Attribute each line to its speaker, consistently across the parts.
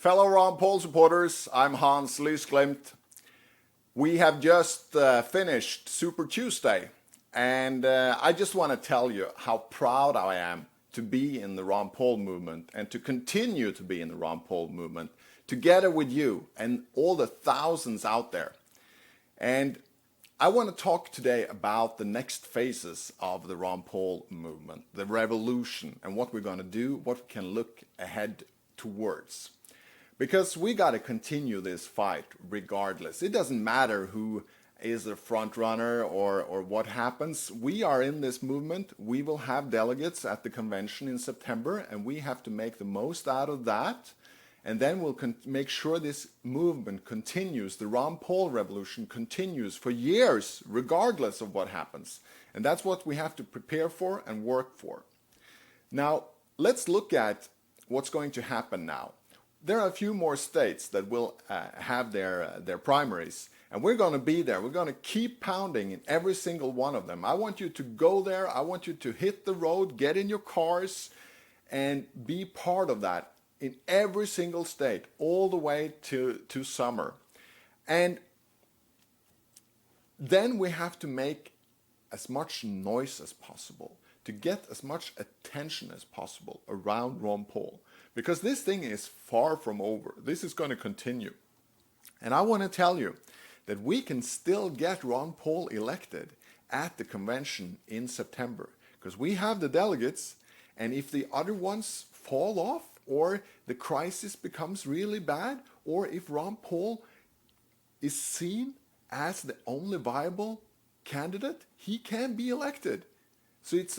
Speaker 1: Fellow Ron Paul supporters, I'm Hans Lysklimt. We have just finished Super Tuesday, and I just want to tell you how proud I am to be in the Ron Paul movement and to continue to be in the Ron Paul movement together with you and all the thousands out there. And I want to talk today about the next phases of the Ron Paul movement, the revolution, and what we're going to do, what we can look ahead towards. Because we got to continue this fight regardless. It doesn't matter who is the front runner or what happens. We are in this movement. We will have delegates at the convention in September, and we have to make the most out of that. And then we'll make sure this movement continues. The Ron Paul revolution continues for years, regardless of what happens. And that's what we have to prepare for and work for. Now, let's look at what's going to happen now. There are a few more states that will have their primaries, and we're going to be there. We're going to keep pounding in every single one of them. I want you to go there. I want you to hit the road, get in your cars, and be part of that in every single state, all the way to summer. And then we have to make as much noise as possible to get as much attention as possible around Ron Paul. Because this thing is far from over. This is going to continue. And I want to tell you that we can still get Ron Paul elected at the convention in September. Because we have the delegates, and if the other ones fall off, or the crisis becomes really bad, or if Ron Paul is seen as the only viable candidate, he can be elected. So it's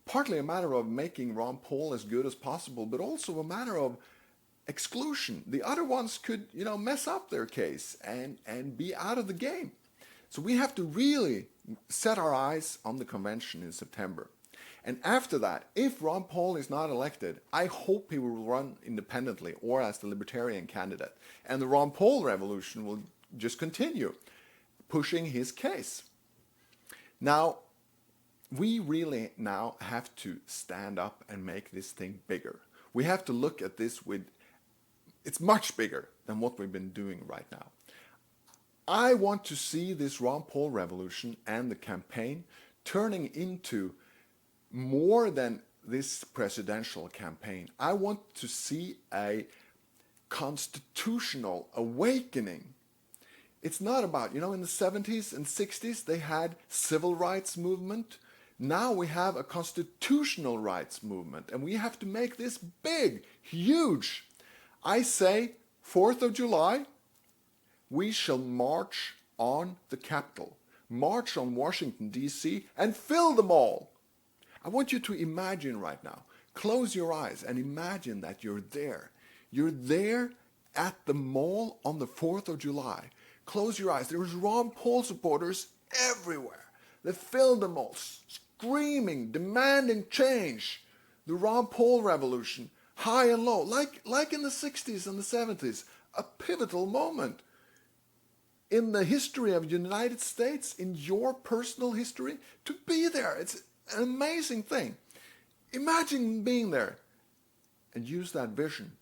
Speaker 1: partly a matter of making Ron Paul as good as possible, but also a matter of exclusion. The other ones could, mess up their case and be out of the game. So we have to really set our eyes on the convention in September. And after that, if Ron Paul is not elected, I hope he will run independently or as the Libertarian candidate. And the Ron Paul revolution will just continue pushing his case. Now, we really now have to stand up and make this thing bigger. We have to look at this it's much bigger than what we've been doing right now. I want to see this Ron Paul revolution and the campaign turning into more than this presidential campaign. I want to see a constitutional awakening. It's not about, in the 70s and 60s, they had civil rights movement. Now we have a constitutional rights movement, and we have to make this big, huge. I say, 4th of July, we shall march on the Capitol, march on Washington, D.C., and fill the mall. I want you to imagine right now, close your eyes and imagine that you're there. You're there at the mall on the 4th of July. Close your eyes. There's Ron Paul supporters everywhere. They fill the mall, screaming, demanding change. The Ron Paul revolution, high and low, like in the 60s and the 70s, a pivotal moment in the history of the United States, in your personal history, to be there. It's an amazing thing. Imagine being there and use that vision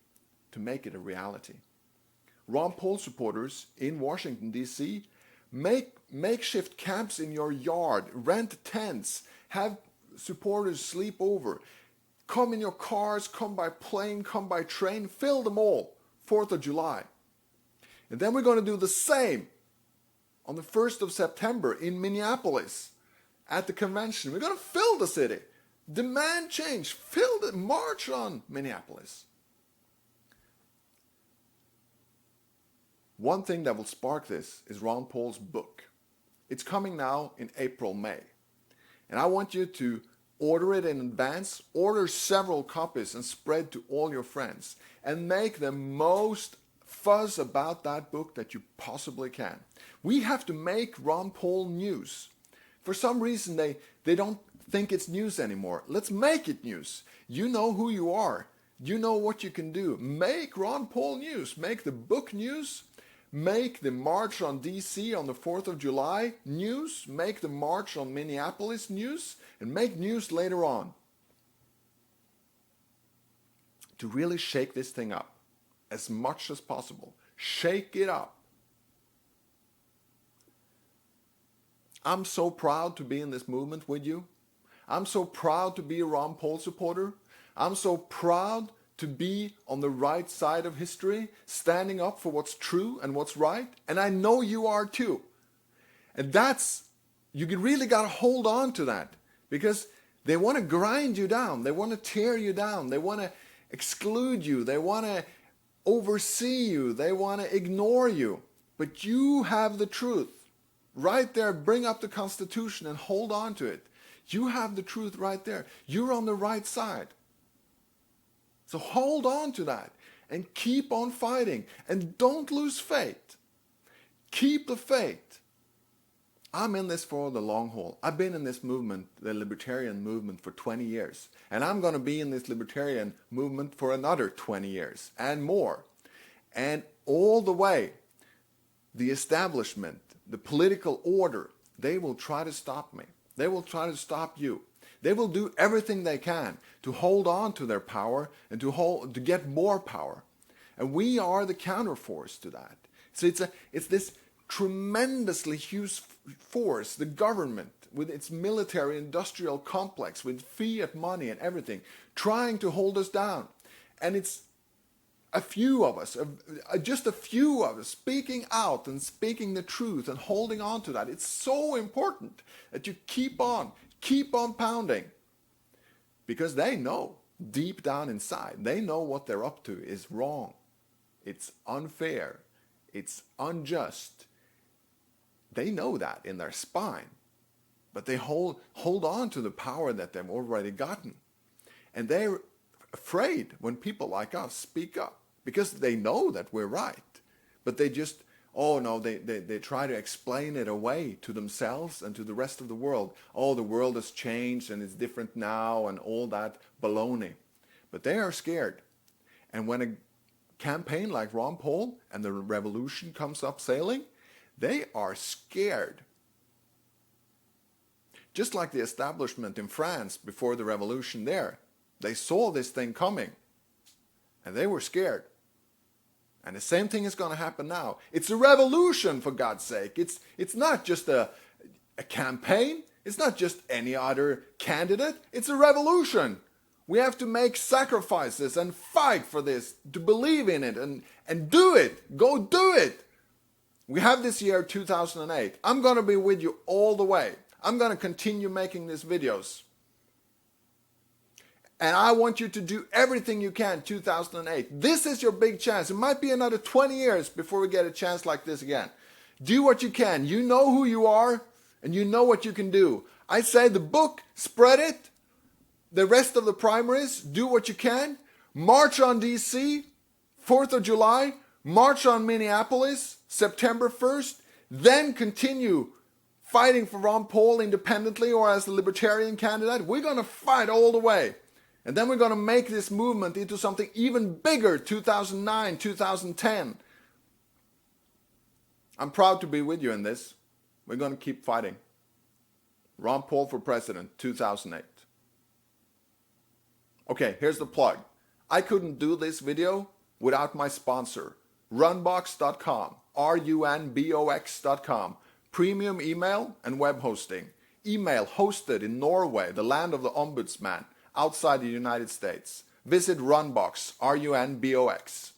Speaker 1: to make it a reality. Ron Paul supporters in Washington, D.C., make makeshift camps in your yard, rent tents, have supporters sleep over, come in your cars, come by plane, come by train, fill them all, 4th of July. And then we're going to do the same on the 1st of September in Minneapolis at the convention. We're going to fill the city, demand change, march on Minneapolis. One thing that will spark this is Ron Paul's book. It's coming now in April, May. And I want you to order it in advance, order several copies and spread to all your friends. And make the most fuss about that book that you possibly can. We have to make Ron Paul news. For some reason, they don't think it's news anymore. Let's make it news. You know who you are. You know what you can do. Make Ron Paul news. Make the book news. Make the march on DC on the 4th of July news. Make the march on Minneapolis news. And make news later on. To really shake this thing up. as much as possible. Shake it up. I'm so proud to be in this movement with you. I'm so proud to be a Ron Paul supporter. I'm so proud to be on the right side of history, standing up for what's true and what's right. And I know you are too. And you really got to hold on to that, because they want to grind you down. They want to tear you down. They want to exclude you. They want to oversee you. They want to ignore you. But you have the truth. Right there, bring up the Constitution and hold on to it. You have the truth right there. You're on the right side. So hold on to that and keep on fighting. And don't lose faith. Keep the faith. I'm in this for the long haul. I've been in this movement, the libertarian movement, for 20 years. And I'm going to be in this libertarian movement for another 20 years and more. And all the way, the establishment, the political order, they will try to stop me. They will try to stop you. They will do everything they can to hold on to their power and to get more power. And we are the counterforce to that. So it's this tremendously huge force, the government with its military industrial complex, with fiat money and everything, trying to hold us down. And it's a few of us, just a few of us speaking out and speaking the truth and holding on to that. It's so important that you keep on pounding, because they know deep down inside, they know what they're up to is wrong. It's unfair. It's unjust. They know that in their spine, but they hold on to the power that they've already gotten. And they're afraid when people like us speak up, because they know that we're right. But they just, they try to explain it away to themselves and to the rest of the world. Oh, the world has changed and it's different now and all that baloney. But they are scared. And when a campaign like Ron Paul and the revolution comes up sailing, they are scared. Just like the establishment in France before the revolution there. They saw this thing coming and they were scared. And the same thing is going to happen now. It's a revolution, for God's sake. It's not just a campaign. It's not just any other candidate. It's a revolution. We have to make sacrifices and fight for this, to believe in it and do it. Go do it. We have this year 2008. I'm going to be with you all the way. I'm going to continue making these videos. And I want you to do everything you can 2008. This is your big chance. It might be another 20 years before we get a chance like this again. Do what you can. You know who you are and you know what you can do. I say the book, spread it. The rest of the primaries, do what you can. March on DC, 4th of July. March on Minneapolis, September 1st. Then continue fighting for Ron Paul independently or as a libertarian candidate. We're going to fight all the way. And then we're going to make this movement into something even bigger, 2009, 2010. I'm proud to be with you in this. We're going to keep fighting. Ron Paul for president, 2008. Okay, here's the plug. I couldn't do this video without my sponsor, runbox.com, runbox.com. Premium email and web hosting. Email hosted in Norway, the land of the ombudsman, outside the United States. Visit Runbox, RUNBOX.